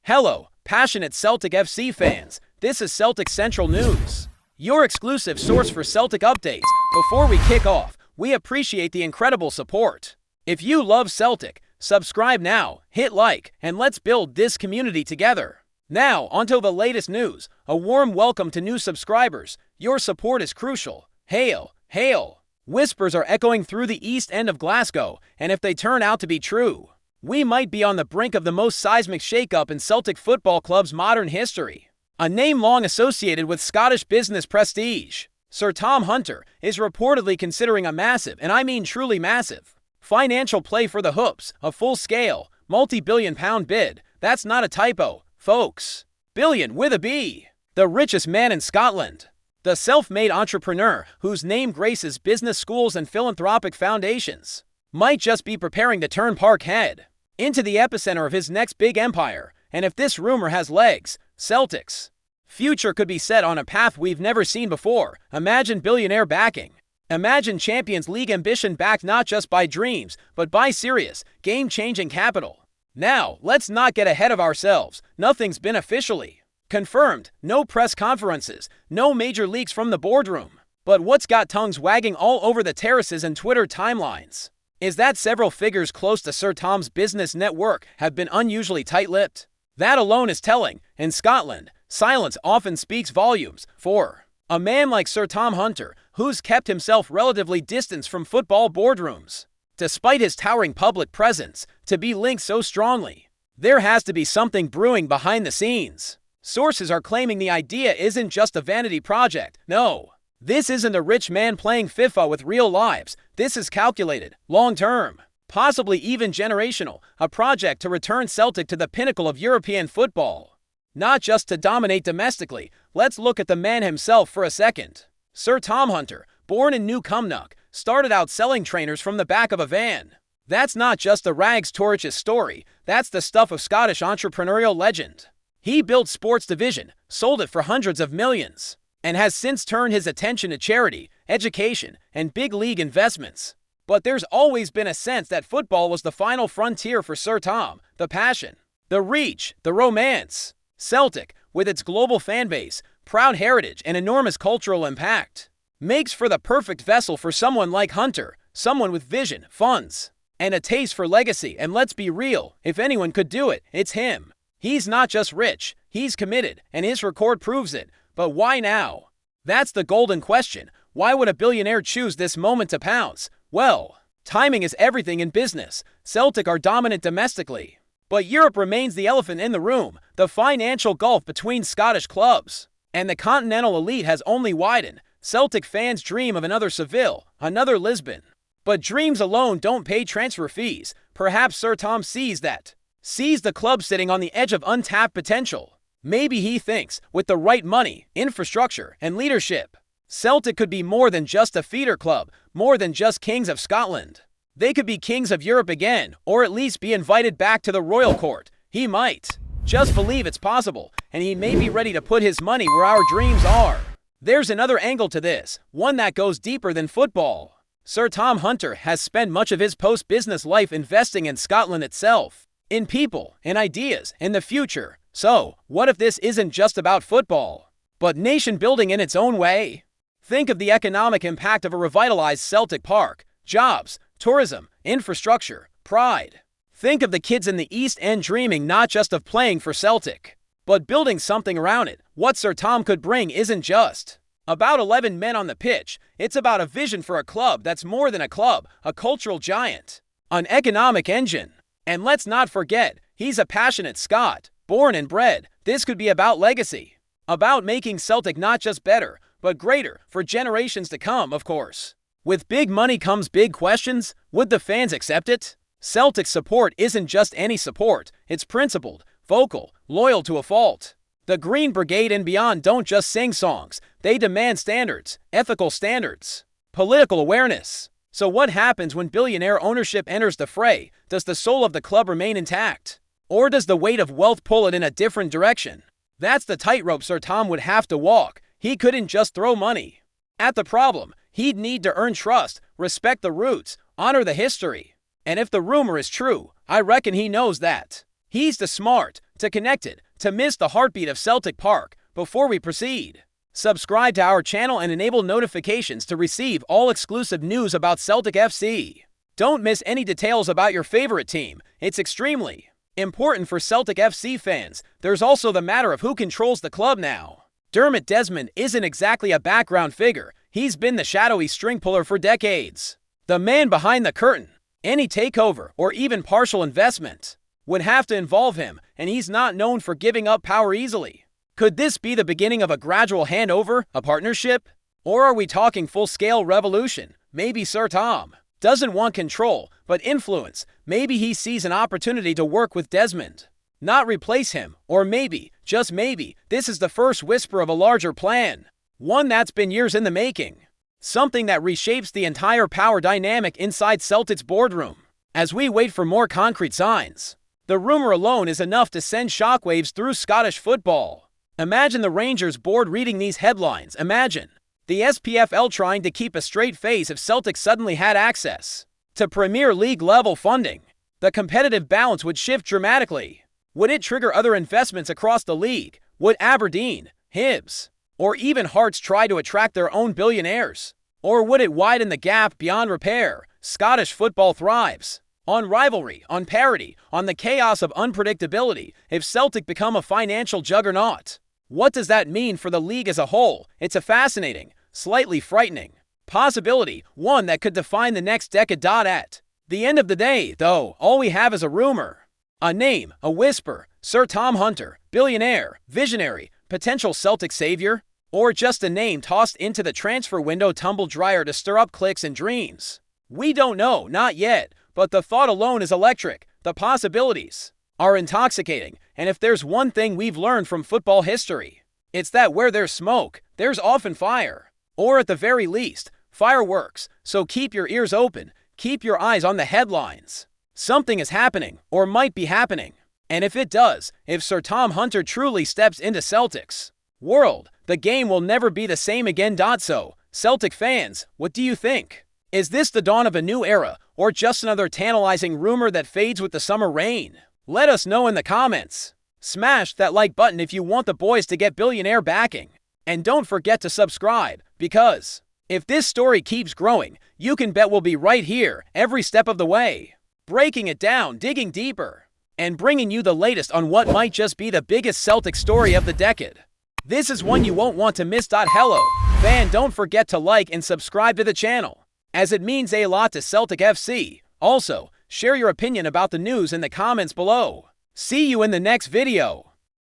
Hello, passionate Celtic FC fans. This is Celtic Central News, your exclusive source for Celtic updates. Before we kick off, we appreciate the incredible support. If you love Celtic, subscribe now, hit like, and let's build this community together. Now, onto the latest news. A warm welcome to new subscribers. Your support is crucial. Hail, hail. Whispers are echoing through the east end of Glasgow, and if they turn out to be true, we might be on the brink of the most seismic shake-up in Celtic Football Club's modern history. A name long associated with Scottish business prestige, Sir Tom Hunter is reportedly considering a massive, and I mean truly massive, financial play for the Hoops, a full-scale, multi-billion-pound bid. That's not a typo, folks. Billion with a B. The richest man in Scotland. The self-made entrepreneur, whose name graces business schools and philanthropic foundations, might just be preparing to turn Parkhead into the epicenter of his next big empire. And if this rumor has legs, Celtic's future could be set on a path we've never seen before. Imagine billionaire backing. Imagine Champions League ambition backed not just by dreams, but by serious, game-changing capital. Now, let's not get ahead of ourselves. Nothing's been officially confirmed. No press conferences, no major leaks from the boardroom. But what's got tongues wagging all over the terraces and Twitter timelines is that several figures close to Sir Tom's business network have been unusually tight-lipped. That alone is telling. In Scotland, silence often speaks volumes. For a man like Sir Tom Hunter, who's kept himself relatively distanced from football boardrooms, despite his towering public presence, to be linked so strongly, there has to be something brewing behind the scenes. Sources are claiming the idea isn't just a vanity project. No, this isn't a rich man playing FIFA with real lives. This is calculated, long-term, possibly even generational, a project to return Celtic to the pinnacle of European football. Not just to dominate domestically. Let's look at the man himself for a second. Sir Tom Hunter, born in New Cumnock, started out selling trainers from the back of a van. That's not just a rags to riches story. That's the stuff of Scottish entrepreneurial legend. He built sports division, sold it for hundreds of millions, and has since turned his attention to charity, education, and big league investments. But there's always been a sense that football was the final frontier for Sir Tom. The passion, the reach, the romance. Celtic, with its global fan base, proud heritage, and enormous cultural impact, makes for the perfect vessel for someone like Hunter, someone with vision, funds, and a taste for legacy. And let's be real, if anyone could do it, it's him. He's not just rich, he's committed, and his record proves it. But why now? That's the golden question. Why would a billionaire choose this moment to pounce? Well, timing is everything in business. Celtic are dominant domestically, but Europe remains the elephant in the room. The financial gulf between Scottish clubs and the continental elite has only widened. Celtic fans dream of another Seville, another Lisbon. But dreams alone don't pay transfer fees. Perhaps Sir Tom sees the club sitting on the edge of untapped potential. Maybe he thinks, with the right money, infrastructure, and leadership, Celtic could be more than just a feeder club, more than just kings of Scotland. They could be kings of Europe again, or at least be invited back to the royal court. He might just believe it's possible, and he may be ready to put his money where our dreams are. There's another angle to this, one that goes deeper than football. Sir Tom Hunter has spent much of his post-business life investing in Scotland itself, in people, in ideas, in the future. So, what if this isn't just about football, but nation building in its own way? Think of the economic impact of a revitalized Celtic Park. Jobs, tourism, infrastructure, pride. Think of the kids in the East End dreaming not just of playing for Celtic, but building something around it. What Sir Tom could bring isn't just about 11 men on the pitch. It's about a vision for a club that's more than a club, a cultural giant, an economic engine. And let's not forget, he's a passionate Scot, born and bred. This could be about legacy, about making Celtic not just better, but greater for generations to come, of course. With big money comes big questions. Would the fans accept it? Celtic's support isn't just any support. It's principled, vocal, loyal to a fault. The Green Brigade and beyond don't just sing songs. They demand standards, ethical standards, political awareness. So what happens when billionaire ownership enters the fray? Does the soul of the club remain intact? Or does the weight of wealth pull it in a different direction? That's the tightrope Sir Tom would have to walk. He couldn't just throw money at the problem. He'd need to earn trust, respect the roots, honor the history. And if the rumor is true, I reckon he knows that. He's too smart to connected to miss the heartbeat of Celtic Park. Before we proceed, subscribe to our channel and enable notifications to receive all exclusive news about Celtic FC. Don't miss any details about your favorite team. It's extremely important for Celtic FC fans. There's also the matter of who controls the club now. Dermot Desmond isn't exactly a background figure. He's been the shadowy string puller for decades. The man behind the curtain. Any takeover or even partial investment would have to involve him, and he's not known for giving up power easily. Could this be the beginning of a gradual handover, a partnership? Or are we talking full-scale revolution? Maybe Sir Tom doesn't want control, but influence. Maybe he sees an opportunity to work with Desmond, not replace him. Or maybe, just maybe, this is the first whisper of a larger plan. One that's been years in the making. Something that reshapes the entire power dynamic inside Celtic's boardroom. As we wait for more concrete signs, the rumor alone is enough to send shockwaves through Scottish football. Imagine the Rangers board reading these headlines. Imagine the SPFL trying to keep a straight face if Celtic suddenly had access to Premier League level funding. The competitive balance would shift dramatically. Would it trigger other investments across the league? Would Aberdeen, Hibs, or even Hearts try to attract their own billionaires? Or would it widen the gap beyond repair? Scottish football thrives on rivalry, on parity, on the chaos of unpredictability. If Celtic become a financial juggernaut, what does that mean for the league as a whole? It's a fascinating, slightly frightening possibility, one that could define the next decade. At the end of the day, though, all we have is a rumor. A name, a whisper. Sir Tom Hunter, billionaire, visionary, potential Celtic savior? Or just a name tossed into the transfer window tumble dryer to stir up clicks and dreams? We don't know, not yet, but the thought alone is electric. The possibilities are intoxicating, and if there's one thing we've learned from football history, it's that where there's smoke, there's often fire. Or at the very least, fireworks. So keep your ears open, keep your eyes on the headlines. Something is happening, or might be happening. And if it does, if Sir Tom Hunter truly steps into Celtic's world, the game will never be the same again. So, Celtic fans, what do you think? Is this the dawn of a new era, or just another tantalizing rumor that fades with the summer rain? Let us know in the comments. Smash that like button if you want the boys to get billionaire backing. And don't forget to subscribe, because if this story keeps growing, you can bet we'll be right here every step of the way. Breaking it down, digging deeper, and bringing you the latest on what might just be the biggest Celtic story of the decade. This is one you won't want to miss. Hello, fan, don't forget to like and subscribe to the channel, as it means a lot to Celtic FC. Also, share your opinion about the news in the comments below. See you in the next video.